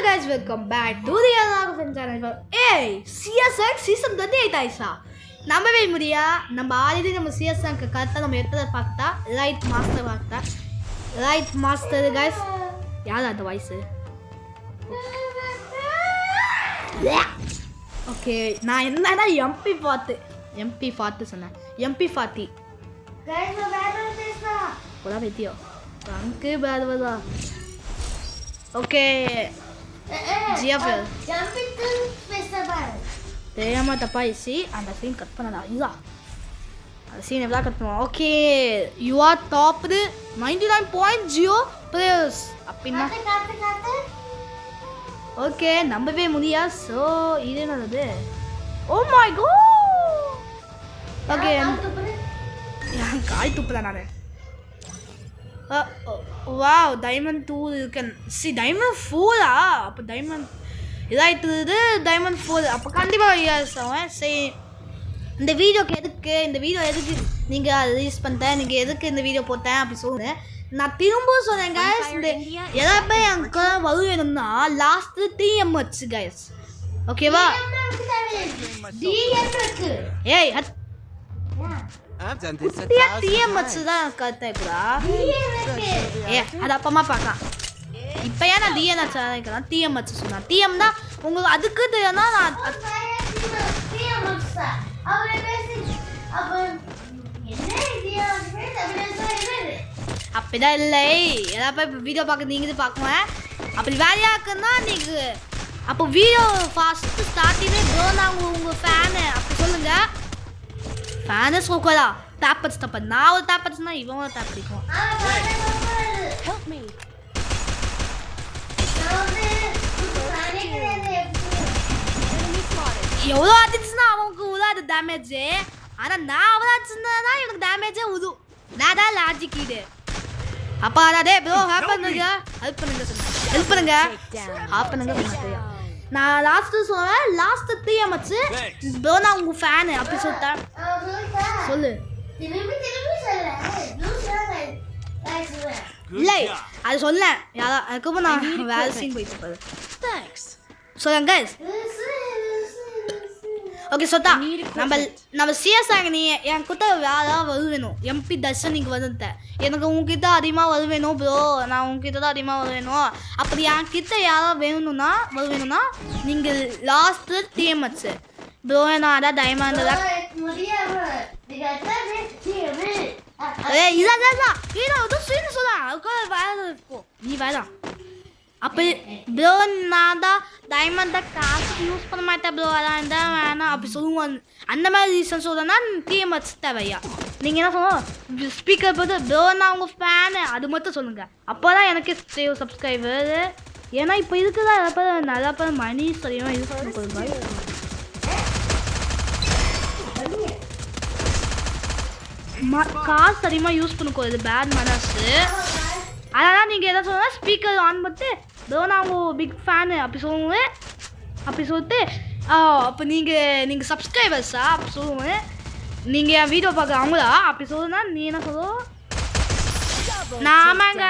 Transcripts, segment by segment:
guys, welcome back to the Another channel. Hey, CSN season 38 Ayesha. நம்பவே முடியா நம்ம already நம்ம CSN க்கு கரெக்ட்டா நம்ம எடுத்தத பார்த்தா ரைட் மாஸ்டர் பார்த்தா ரைட் மாஸ்டர் guys. யாரா அந்த வாய்ஸ்? ஓகே நான் என்னடா MP40 சொன்னேன். MP40 guys பேட்டர் பேசா போடா வெட்டியோ. அங்கே பேடவதா. ஓகே GFL jumping festival தெரியாம தப்பா ஈஸி அந்த சீன் கட் பண்ணடா இதா அந்த சீன் எவ்வளோ கட் பண்ணுவோம் okay you are topped 99.0 players அப்படின்னா ஓகே நம்பவே முடியா ஸோ இது என்னது ஓ மை காட் ஓகே என் காய் துப்புதான் நான் wow diamond 2 you can see diamond 4 அப்போ டைமண்ட் இதாயிட்டு டைமண்ட் 4 அப்போ கண்டிப்பாக யூஸ் ஆகும் சரி இந்த வீடியோ எதுக்கு நீங்கள் அதை யூஸ் பண்ணிட்டேன் நீங்கள் எதுக்கு இந்த வீடியோ போட்டேன் அப்படி சொல்லுங்கள் நான் திரும்ப சொன்னேன் கைஸ் இந்த எல்லாமே எனக்கு வருவேணும்னா லாஸ்ட்டு TMH கைஸ் ஓகேவா ஏய் TMH தான் கரெக்டா ஏ அது அப்பமா பார்க்கலாம் இப்போ ஏன் நான் DNH நினைக்கிறேன் TMH சொன்னா TM தான் உங்களுக்கு அதுக்கு தெரியும்னா நான் அப்படிதான் இல்லை ஏதாவது இப்போ வீடியோ பார்க்க நீங்கள் பார்க்குவேன் அப்படி வேலையாக இருக்குன்னா நீங்கள் அப்போ வீடியோ ஃபஸ்ட்டு ஸ்டார்டிங்கே நான் உங்கள் ஃபேனு அப்படி சொல்லுங்கள் ஃபேனு சோக்கலா டேப்பட்ஸ் தப்ப நான் ஒரு டேப்பட்ஸ்னா இவன் ஒரு டேப் பிடிக்கும் எவ்வளோ ஆச்சுன்னா அவனுக்கு உதாது டேமேஜ் ஆனால் நான் அவ்வளோ ஆச்சுன்னா எனக்கு டேமேஜே உது நான் தான் லாஜிக் இது அப்போ அதாதே ப்ரோ ஹெல்ப் பண்ணுங்க ஹெல்ப் பண்ணுங்க நான் லாஸ்ட்டு சொல்லுவேன் லாஸ்ட்டு TMH ப்ரோ நான் உங்கள் ஃபேனு அப்படி சொல்லிட்டேன் சொல்லு இல்லை அது சொல்ல அதுக்கப்புறம் நான் வேறு சீன் போயிட்டு இருப்பேன் சொல்லுங்க ஓகே சொத்தா நம்ம CSN நீ என் கிட்ட வேற வருவேணும் MP தர்ஷன் நீங்கள் வந்துட்டேன் எனக்கு உங்ககிட்ட அதிகமாக வருவேணும் ப்ரோ நான் உங்ககிட்ட தான் அதிகமாக வருவேணும் அப்படி என் கிட்ட யாராவது வருவேணும்னா நீங்கள் லாஸ்ட்டு TMH ப்ரோ நான் அதான் டைமண்ட் தான் இதான் சொல்ல வேற போ நீ வேணாம் அப்படி ப்ரோ நான் தான் டைமண்ட் தான் காசு யூஸ் பண்ண மாட்டேன் ப்ரோ அதான் இருந்தால் வேணாம் அப்படி சொல்லுவோம் அந்த மாதிரி ரீசன் சொல்கிறேன்னா TMH தேவையா நீங்கள் என்ன சொல்லணும் ஸ்பீக்கர் போட்டு ப்ரோ நான் உங்கள் ஃபேனு அது மட்டும் சொல்லுங்கள் அப்போ தான் எனக்கு சப்ஸ்கிரைபர் ஏன்னா இப்போ இருக்குதான் நல்லா பேர் மணி சரியாக யூஸ் பண்ண போதுங்க காசு அதிகமாக யூஸ் பண்ணிக்கோ பேட் மனசு அதனால் நீங்கள் எதாவது சொன்னால் ஸ்பீக்கர் ஆன் பண்ணிட்டு ப்ரோ நான் உங்கள் பிக் ஃபேனு அப்படி சொல்லுவேன் அப்படி சொல்லிட்டு அப்போ நீங்கள் சப்ஸ்கிரைபர்ஸா அப்படி சொல்லுவேன் நீங்கள் என் வீடியோ பார்க்க அவங்களா அப்படி சொல்லுன்னா நீ என்ன சொல்லுவோம் நான் ஆமாங்க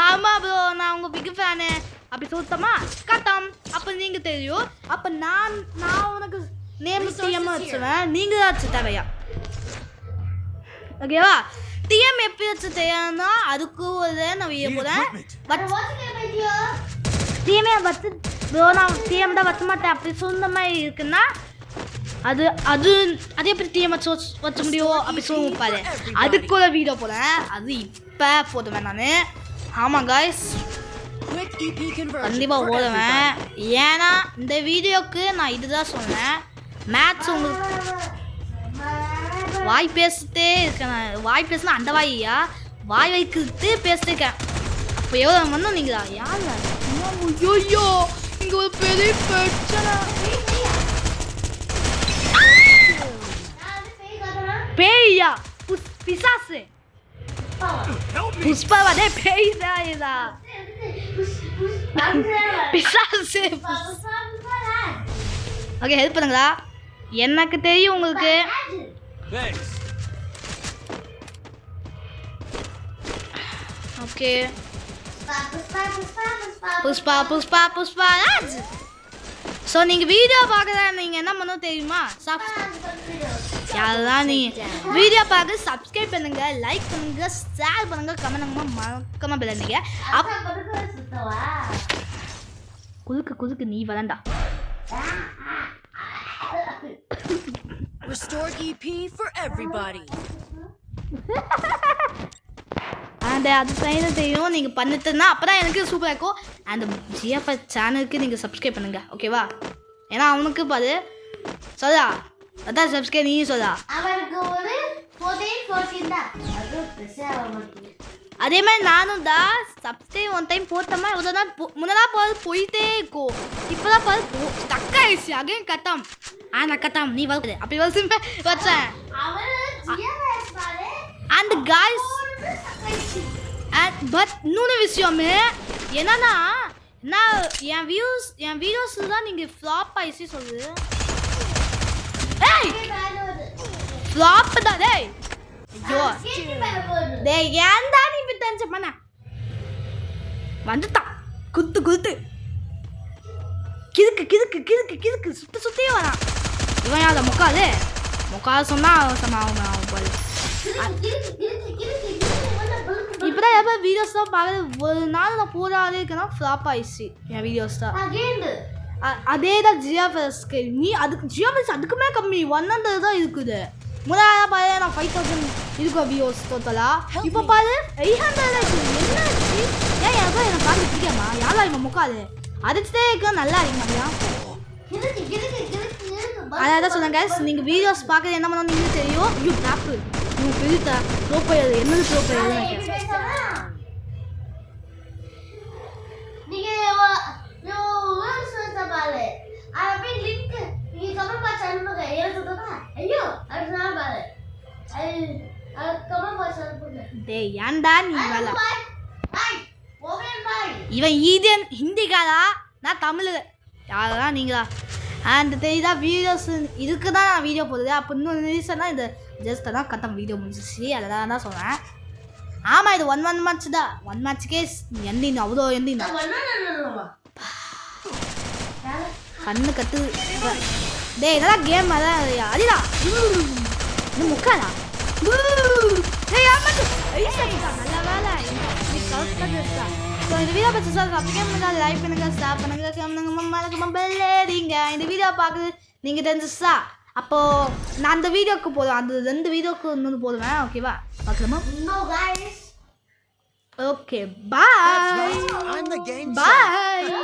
ஆமாம் ப்ரோ நான் உங்கள் பிக் ஃபேனு அப்படி சொல்லிட்டோமா கட்டம் அப்போ நீங்கள் தெரியும் அப்போ நான் உனக்கு நேம் TM வச்சுவேன் நீங்கள் தான் தேவையா ஓகேவா TM எப்படி வச்சு தெரியாதுன்னா அதுக்கு ஒரு நான் வீடியோ போகிறேன் பட் TMஏ வச்சு ப்ரோ நான் TM தான் வச்ச மாட்டேன் அப்படி சொன்ன மாதிரி இருக்குன்னா அது எப்படி TM வச்ச முடியும் அப்படி சொல்லுவோம் பாரு அதுக்கு ஒரு வீடியோ போகிறேன் அது இப்போ போடுவேன் நான் ஆமாம் காய்ஸ் கண்டிப்பாக ஓடுவேன் ஏன்னா இந்த வீடியோவுக்கு நான் இதுதான் சொன்னேன் மேட்ச் உங்களுக்கு வாய் பேசிட்டே இருக்கேன் வாய் பேசினா அந்த வாயா வாய் வைக்கிட்டு பேசிட்டு இருக்கேன் அப்போ எவ்வளோ மண்ணும் நீங்களா யார் ஐயோ இங்கே ஒரு பெரிய பிரச்சனை பேயா பிசாசு புஷ்பாவதே பேய்தா இதா பிசாசு ஓகே ஹெல்ப் பண்ணுங்களா எனக்கு தெரியும் உங்களுக்கு ஓகே புஷ்பா ராஜ். ஸோ நீங்கள் வீடியோ பார்க்குறா நீங்கள் என்ன பண்ணணும் தெரியுமா? யாரெல்லாம் நீங்கள் வீடியோ பார்த்து சப்ஸ்கிரைப் பண்ணுங்க, லைக் பண்ணுங்க, ஷேர் பண்ணுங்க, கமெண்ட் பண்ணுங்க, மறக்காம பண்ணுங்க. குதுக்கு நீ வரண்டா. Restore EP for everybody. அந்த அது ட்ரைனர் தெரியும் நீங்கள் பண்ணிட்டுனா அப்போ தான் எனக்கு சூப்பராக இருக்கும். அந்த ஜிஎஃப்எஸ் சேனலுக்கு நீங்கள் சப்ஸ்கிரைப் பண்ணுங்கள், ஓகேவா? ஏன்னா அவனுக்கு பாரு சொல்லா அதான் சப்ஸ்கிரைப் நீ சொல்லா. அதே மாதிரி நானும் தான் சப்ஸ்கிரைப் ஒன் டைம் போட்டோமா ஒரு நாள் முன்னதான் பாரு போயிட்டே இருக்கும். இப்போ தான் பாரு ஸ்டக் ஆயிடுச்சு. அகைன் கட்டம் நான் கட்டம் நீ வருது அப்படி வந்து வச்சேன். அந்த காய்ஸ் பட் இன்னொரு விஷயமே என்னன்னா நான் என் வீடியோஸ் தான் நீங்கள் ஃப்ளாப் ஆயிடுச்சு சொல்லுது. ஏய் ஃப்ளாப் தான் டேய். ஐயோ டேய் ஏன்டா நீ இப்படி டென்ஷன் பண்ண வந்துட்டான் குத்து கிறுக்கு சுத்தே வரான். இவன் யார முக்காது சொன்னால் அவன் பாரு. இப்போதான் எப்போ வீடியோஸ் தான் பார்க்குறது. ஒரு நாள் நான் போடாதே இருக்குன்னா ஃப்ளாப் ஆயிடுச்சு என் வீடியோஸ் தான். அதே தான் ஜிஎஃப்எஸ்க்கு நீ அதுக்கு ஜிஎஃப்எஸ் அதுக்குமே கம்மி 100 தான் இருக்குது. முதல்ல பாரு நான் 5000 இருக்கும் வியூஸ் டோட்டலாக. இப்போ பாரு 800 இருக்குது. என்னாச்சு ஏன் எப்போ என்னை பார்த்து பிடிக்காமா? யாரா இவன் முக்காது அடிச்சுட்டே இருக்க நல்லா இருக்குமாதியா? அதான் சொன்னாங்க நீங்கள் வீடியோஸ் பார்க்குறது என்ன பண்ணணும் நீங்கள் தெரியும். ஐயோ டாப்பு நீங்கள் பெரிய ப்ரோப்பையர் என்னது ப்ரோப்பையர் டேய் ஏன்டா நீ வேலை இவன் ஈதியன் ஹிந்திக்காரா நான் தமிழ் யாரெல்லாம் நீங்களா? அந்த தெரியுதா வீடியோஸ் இதுக்கு தான் நான் வீடியோ போடுது. அப்போ இன்னொரு ரீசனாக இந்த ஜஸ்ட் தான் கட்டம் வீடியோ முடிஞ்சிச்சு. அதை தான் சொல்கிறேன். ஆமாம் இது ஒன் மேட்ச் தான். 1 மேட்ச்சுக்கே எந்தின் அவ்வளோ எந்தின் கண்ணு கட்டு. டேய் இதெல்லாம் கேம் அதான் அதிடா இன்னும் முக்காதா நல்ல வேலை ஸோ இந்த வீடியோ பற்றி சொல்லுங்க. அப்படியே பண்ணுங்க, லைக் பண்ணுங்க, ஸ்டாப் பண்ணுங்க, மறக்காம இந்த வீடியோ பார்க்குறது நீங்கள் தெரிஞ்சுச்சா அப்போது நான் அந்த வீடியோக்கு போதும் அந்த 2 வீடியோக்கு இன்னொன்று போடுவேன், ஓகேவா? பார்க்கலாமா? ஓகே பாய் பாய்.